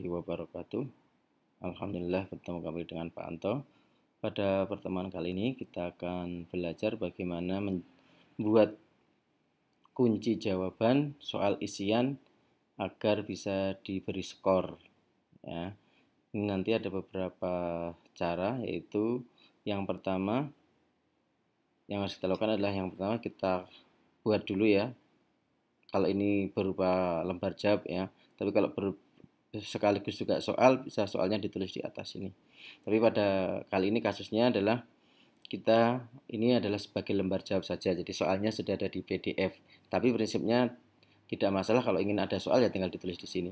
wabarakatuh. Alhamdulillah bertemu kembali dengan Pak Anto. Pada pertemuan kali ini kita akan belajar bagaimana membuat kunci jawaban soal isian agar bisa diberi skor. Ya. Ini nanti ada beberapa cara, yaitu yang pertama yang harus kita lakukan adalah yang pertama kita buat dulu ya. Kalau ini berupa lembar jawab ya, tapi kalau sekaligus juga soal, bisa soalnya ditulis di atas ini. Tapi pada kali ini kasusnya adalah kita ini adalah sebagai lembar jawab saja, jadi soalnya sudah ada di PDF. Tapi prinsipnya tidak masalah, kalau ingin ada soal ya tinggal ditulis di sini.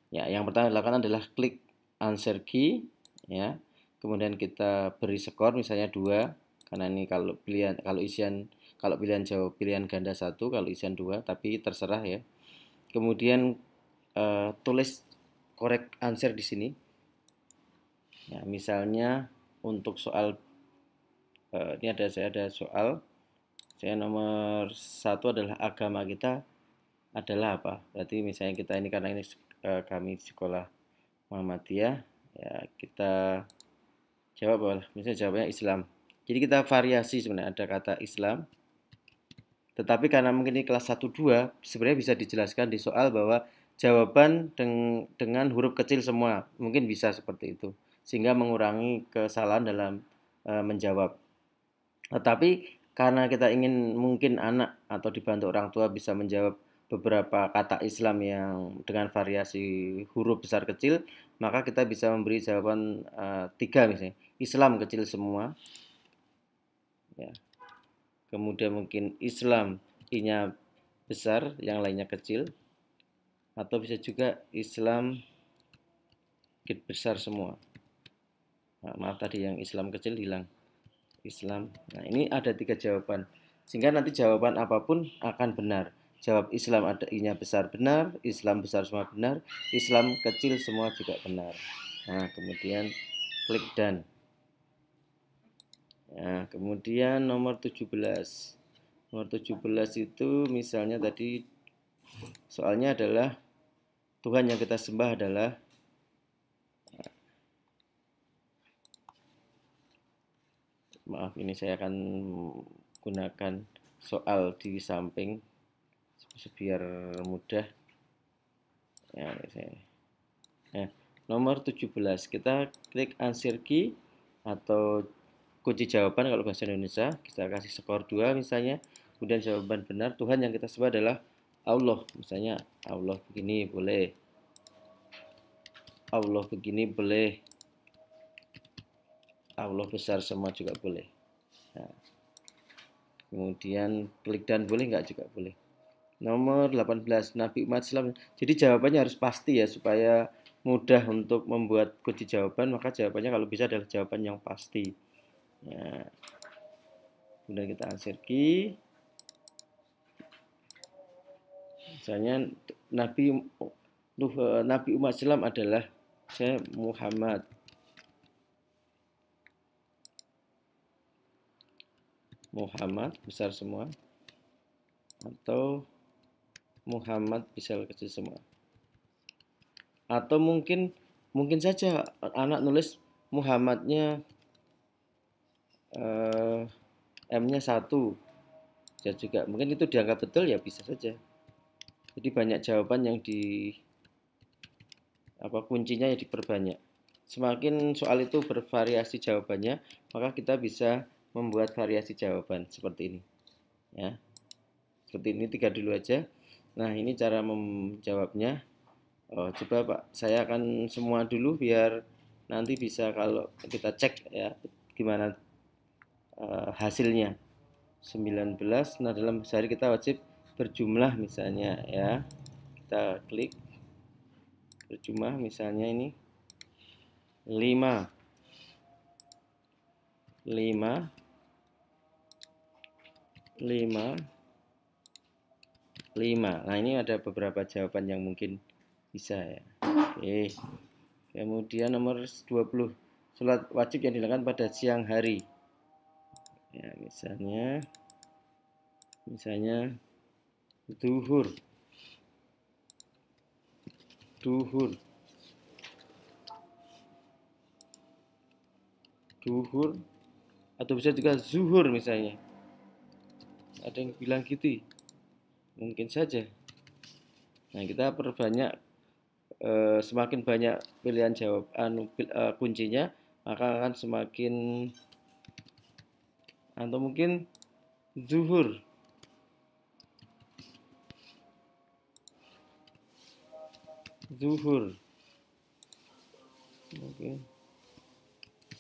Ya, yang pertama dilakukan adalah klik answer key ya. Kemudian kita beri skor misalnya 2 karena ini kalau pilihan jawab pilihan ganda 1, kalau isian 2, tapi terserah ya. Kemudian tulis correct answer di sini. Ya, misalnya untuk soal ini saya ada soal. Saya nomor 1 adalah agama kita adalah apa? Berarti misalnya kita ini karena ini kami sekolah Muhammadiyah, ya kita jawab misalnya jawabnya Islam. Jadi kita variasi sebenarnya, ada kata Islam. Tetapi karena mungkin ini kelas 1-2, sebenarnya bisa dijelaskan di soal bahwa jawaban dengan huruf kecil semua, mungkin bisa seperti itu, sehingga mengurangi kesalahan dalam menjawab. Tetapi karena kita ingin mungkin anak atau dibantu orang tua bisa menjawab beberapa kata Islam yang dengan variasi huruf besar kecil, maka kita bisa memberi jawaban 3 misalnya, Islam kecil semua. Ya. Kemudian mungkin Islam I-nya besar, yang lainnya kecil. Atau bisa juga Islam besar semua. Nah, maaf tadi yang Islam kecil hilang. Islam. Nah, ini ada 3 jawaban. Sehingga nanti jawaban apapun akan benar. Jawab Islam ada I-nya besar benar, Islam besar semua benar, Islam kecil semua juga benar. Nah, kemudian klik done. Nah, kemudian nomor 17. Nomor 17 itu misalnya tadi soalnya adalah Tuhan yang kita sembah adalah, maaf ini saya akan gunakan soal di samping biar mudah. Ya, nomor 17 kita klik answer key atau kunci jawaban kalau bahasa Indonesia, kita kasih skor 2 misalnya. Kemudian jawaban benar, Tuhan yang kita sebut adalah Allah. Misalnya Allah begini boleh, Allah begini boleh, Allah besar semua juga boleh. Nah, kemudian klik dan boleh nggak juga boleh. Nomor 18, Nabi umat Islam. Jadi jawabannya harus pasti ya, supaya mudah untuk membuat kunci jawaban, maka jawabannya kalau bisa adalah jawaban yang pasti. Ya. Kemudian kita answer key. Misalnya Nabi umat Islam adalah saya Muhammad. Muhammad besar semua atau Muhammad besar kecil semua. Atau mungkin saja anak nulis Muhammadnya M-nya 1. Ya juga mungkin itu dianggap betul, ya bisa saja. Jadi banyak jawaban yang kuncinya ya diperbanyak. Semakin soal itu bervariasi jawabannya, maka kita bisa membuat variasi jawaban seperti ini. Ya. Seperti ini 3 dulu aja. Nah, ini cara menjawabnya. Coba Pak, saya akan semua dulu biar nanti bisa kalau kita cek ya gimana hasilnya. 19. Nah, dalam sehari kita wajib berjumlah misalnya ya. Kita klik berjumlah misalnya ini 5. Nah, ini ada beberapa jawaban yang mungkin bisa ya. Oke. Kemudian nomor 20, sholat wajib yang dilakukan pada siang hari. Ya, misalnya duhur. duhur, atau bisa juga zuhur misalnya. Ada yang bilang gitu, mungkin saja. Nah, kita perbanyak, semakin banyak pilihan jawab kuncinya, maka akan semakin, atau mungkin zuhur. Zuhur. Oke.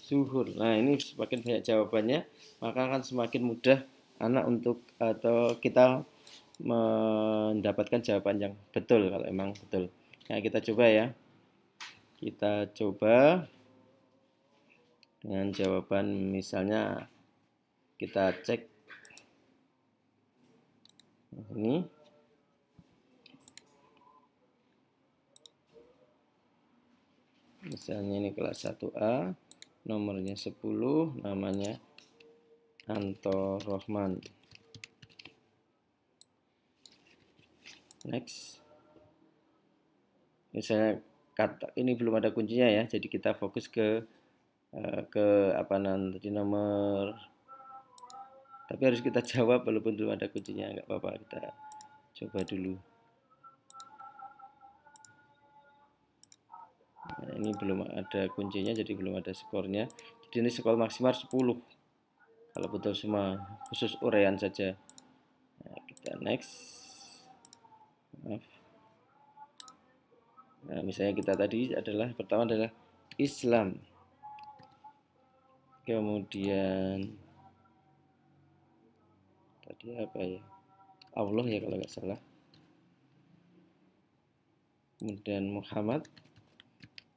Zuhur. Nah, ini semakin banyak jawabannya, maka akan semakin mudah anak untuk atau kita mendapatkan jawaban yang betul kalau emang betul. Nah, kita coba ya. Kita coba dengan jawaban, misalnya kita cek ini. Misalnya ini kelas 1A, nomornya 10, namanya Anto Rohman. Next. Misalnya kata ini belum ada kuncinya ya, jadi kita fokus ke apa nanti nomor, tapi harus kita jawab walaupun belum ada kuncinya, nggak apa-apa, kita coba dulu. Nah, ini belum ada kuncinya, jadi belum ada skornya. Jadi ini skor maksimal 10 kalau betul semua, khusus urean saja. Nah, kita next. Maaf. Nah, misalnya kita tadi adalah pertama adalah Islam, kemudian tadi apa ya, Allah ya kalau nggak salah, kemudian Muhammad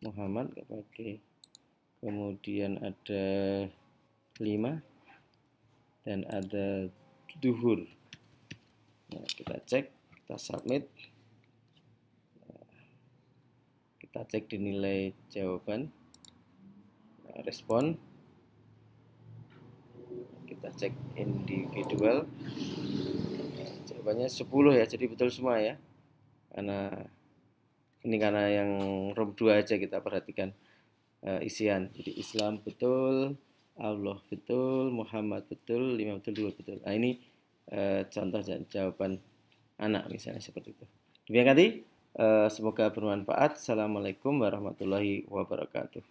nggak pakai, kemudian ada 5 dan ada duhur. Nah, kita cek, kita submit, kita cek di nilai jawaban, respon, kita cek individual, jawabannya 10 ya, jadi betul semua ya, karena yang room 2 aja kita perhatikan isian. Jadi Islam betul, Allah betul, Muhammad betul, 5 betul, 2 betul. Nah, ini contoh jawaban anak misalnya seperti itu. Demikian tadi, semoga bermanfaat. Assalamualaikum warahmatullahi wabarakatuh.